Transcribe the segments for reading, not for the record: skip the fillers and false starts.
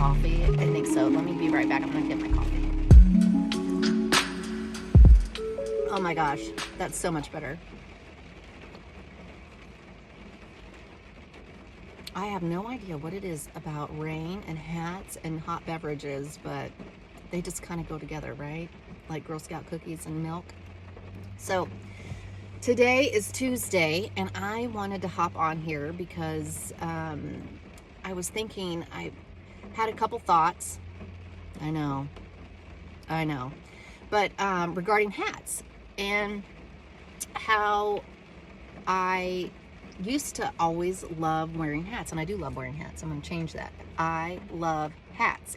coffee? I think so. Let me be right back. I'm gonna get my coffee. Oh my gosh, that's so much better. I have no idea what it is about rain and hats and hot beverages, but they just kind of go together, right? Like Girl Scout cookies and milk. So today is Tuesday, and I wanted to hop on here because I was thinking, I had a couple thoughts. I know. But regarding hats and how I used to always love wearing hats, and I do love wearing hats. I'm going to change that. I love hats.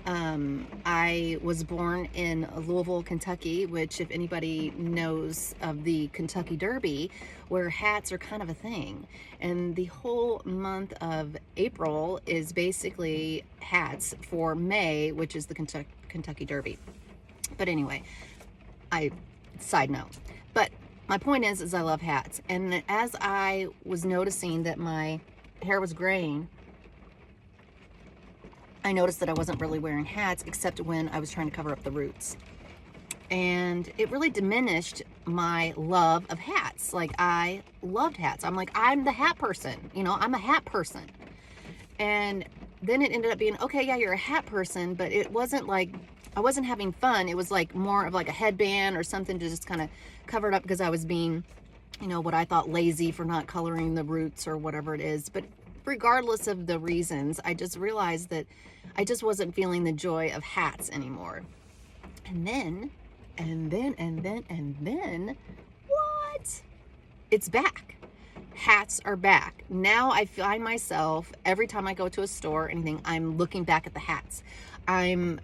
I was born in Louisville, Kentucky, which, if anybody knows of the Kentucky Derby, where hats are kind of a thing. And the whole month of April is basically hats for May, which is the Kentucky Derby. But anyway, side note. But my point is I love hats. And as I was noticing that my hair was graying, I noticed that I wasn't really wearing hats except when I was trying to cover up the roots. And it really diminished my love of hats. Like, I loved hats. I'm the hat person. I'm a hat person. And then it ended up being, okay, yeah, you're a hat person, but it wasn't like, I wasn't having fun. It was like more of like a headband or something to just kind of cover it up because I was being, what I thought lazy for not coloring the roots or whatever it is. But regardless of the reasons, I just realized that I just wasn't feeling the joy of hats anymore. And then, what? It's back. Hats are back. Now I find myself, every time I go to a store or anything, I'm looking back at the hats. I'm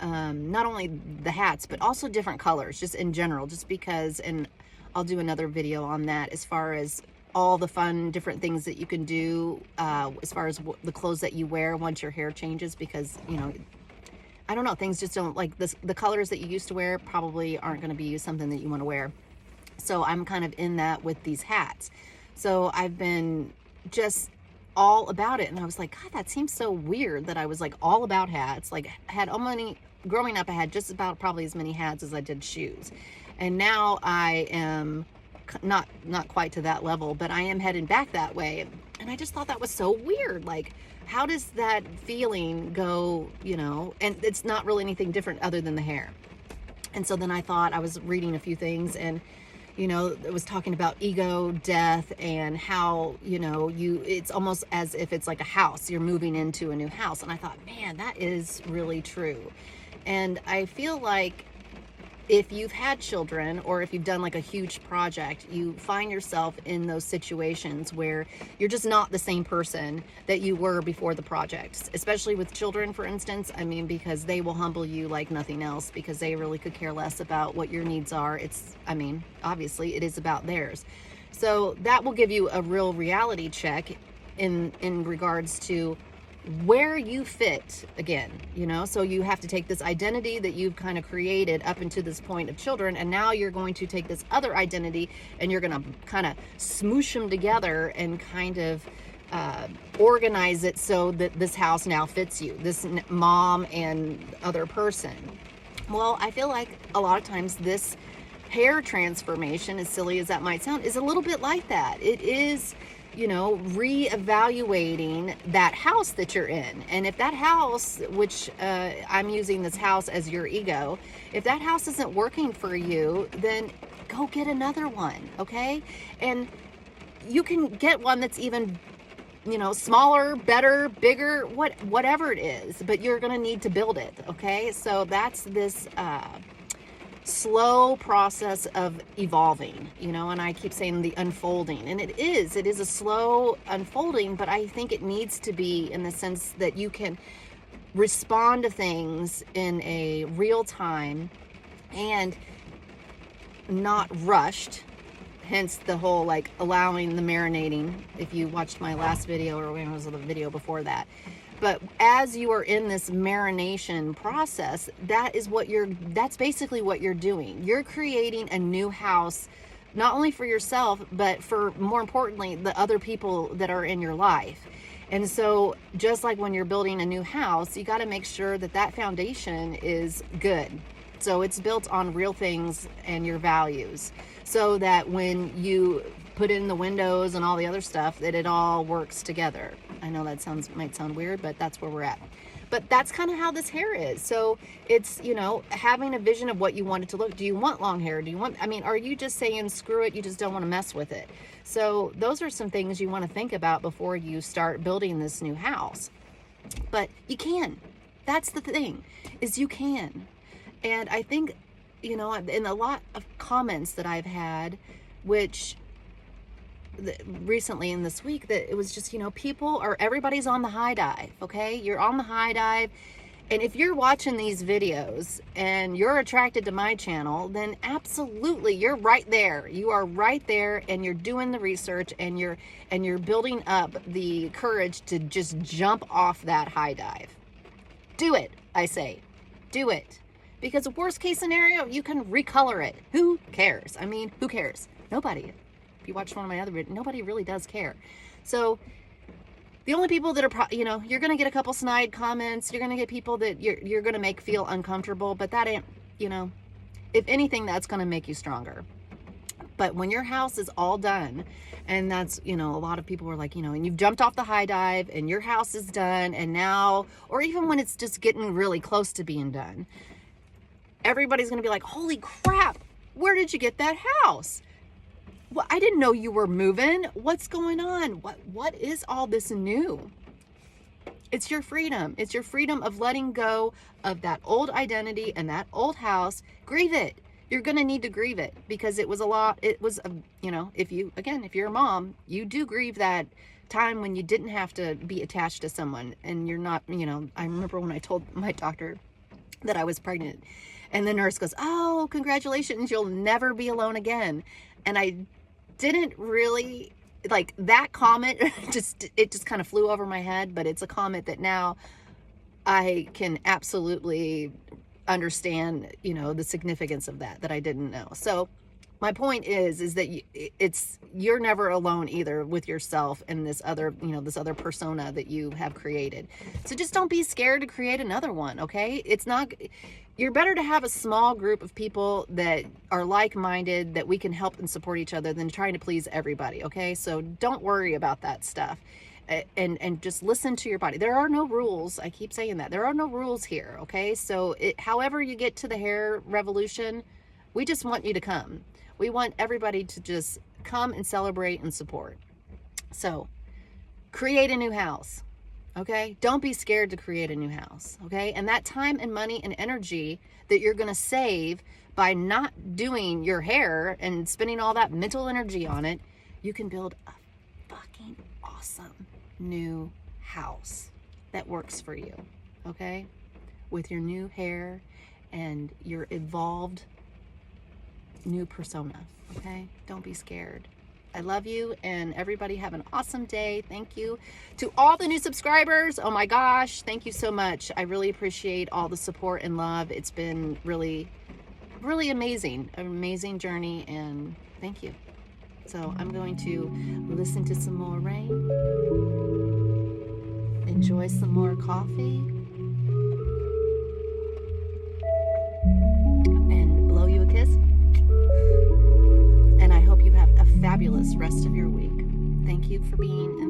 not only the hats, but also different colors, just in general, just because, and I'll do another video on that as far as all the fun different things that you can do as far as the clothes that you wear once your hair changes, because I don't know, things just don't, like the colors that you used to wear probably aren't going to be something that you want to wear. So I'm kind of in that with these hats. So I've been just all about it, and I was like, God, that seems so weird that I was like all about hats. Like, growing up I had just about probably as many hats as I did shoes, and now I am not quite to that level, but I am heading back that way. And I just thought that was so weird. Like, how does that feeling go, and it's not really anything different other than the hair. And so then I thought, I was reading a few things, and it was talking about ego, death, and how, it's almost as if it's like a house. You're moving into a new house. And I thought, man, that is really true. And I feel like if you've had children, or if you've done like a huge project, you find yourself in those situations where you're just not the same person that you were before the project, especially with children, for instance. I mean, because they will humble you like nothing else, because they really could care less about what your needs are. Obviously it is about theirs. So that will give you a real reality check in regards to where you fit again, so you have to take this identity that you've kind of created up into this point of children, and now you're going to take this other identity and you're going to kind of smoosh them together and kind of organize it so that this house now fits you, this mom and other person. Well, I feel like a lot of times this hair transformation, as silly as that might sound, is a little bit like that. It is reevaluating that house that you're in. And if that house, which I'm using this house as your ego, if that house isn't working for you, then go get another one, okay? And you can get one that's even, smaller, better, bigger, whatever it is, but you're going to need to build it, okay? So that's this slow process of evolving, and I keep saying the unfolding, and it is a slow unfolding, but I think it needs to be in the sense that you can respond to things in a real time and not rushed, hence the whole like allowing the marinating, if you watched my last video, or when it was the video before that. But as you are in this marination process, that's basically what you're doing. You're creating a new house, not only for yourself, but for, more importantly, the other people that are in your life. And so just like when you're building a new house, you got to make sure that that foundation is good. So it's built on real things and your values, so that when you put in the windows and all the other stuff, that it all works together. I know that might sound weird, but that's where we're at. But that's kind of how this hair is. So it's, having a vision of what you want it to look. Do you want long hair? Are you just saying, screw it, you just don't want to mess with it? So those are some things you want to think about before you start building this new house. But you can. That's the thing, is you can. And I think, in a lot of comments that I've had, which recently in this week, that it was just, everybody's on the high dive, okay? You're on the high dive. And if you're watching these videos and you're attracted to my channel, then absolutely, you're right there. You are right there, and you're doing the research, and you're building up the courage to just jump off that high dive. Do it, I say. Do it. Because worst case scenario, you can recolor it. Who cares? Who cares? Nobody. If you watched one of my other videos, nobody really does care. So the only people that are, you're going to get a couple snide comments. You're going to get people that you're going to make feel uncomfortable. But that ain't, if anything, that's going to make you stronger. But when your house is all done, and that's, a lot of people were like, and you've jumped off the high dive and your house is done, and now, or even when it's just getting really close to being done, everybody's going to be like, holy crap, where did you get that house? Well, I didn't know you were moving. What's going on? What is all this new? It's your freedom. It's your freedom of letting go of that old identity and that old house. Grieve it. You're going to need to grieve it, because it was a lot. It was, if you're a mom, you do grieve that time when you didn't have to be attached to someone, and you're not, I remember when I told my doctor that I was pregnant, and the nurse goes, oh, congratulations, you'll never be alone again. And I didn't really, like, that comment, it just kind of flew over my head, but it's a comment that now I can absolutely understand, the significance of that I didn't know. So my point is that you're never alone either with yourself and this other persona that you have created. So just don't be scared to create another one, okay? You're better to have a small group of people that are like-minded, that we can help and support each other, than trying to please everybody, okay? So don't worry about that stuff. And just listen to your body. There are no rules. I keep saying that. There are no rules here, okay? So however you get to the hair revolution, we just want you to come. We want everybody to just come and celebrate and support. So create a new house, okay? Don't be scared to create a new house, okay? And that time and money and energy that you're going to save by not doing your hair and spending all that mental energy on it, you can build a fucking awesome new house that works for you, okay? With your new hair and your evolved new persona, okay? Don't be scared. I love you, and everybody have an awesome day. Thank you to all the new subscribers. Oh my gosh, thank you so much. I really appreciate all the support and love. It's been really, really amazing, an amazing journey, and thank you. So I'm going to listen to some more rain, enjoy some more coffee, and blow you a kiss. And I hope you have a fabulous rest of your week. Thank you for being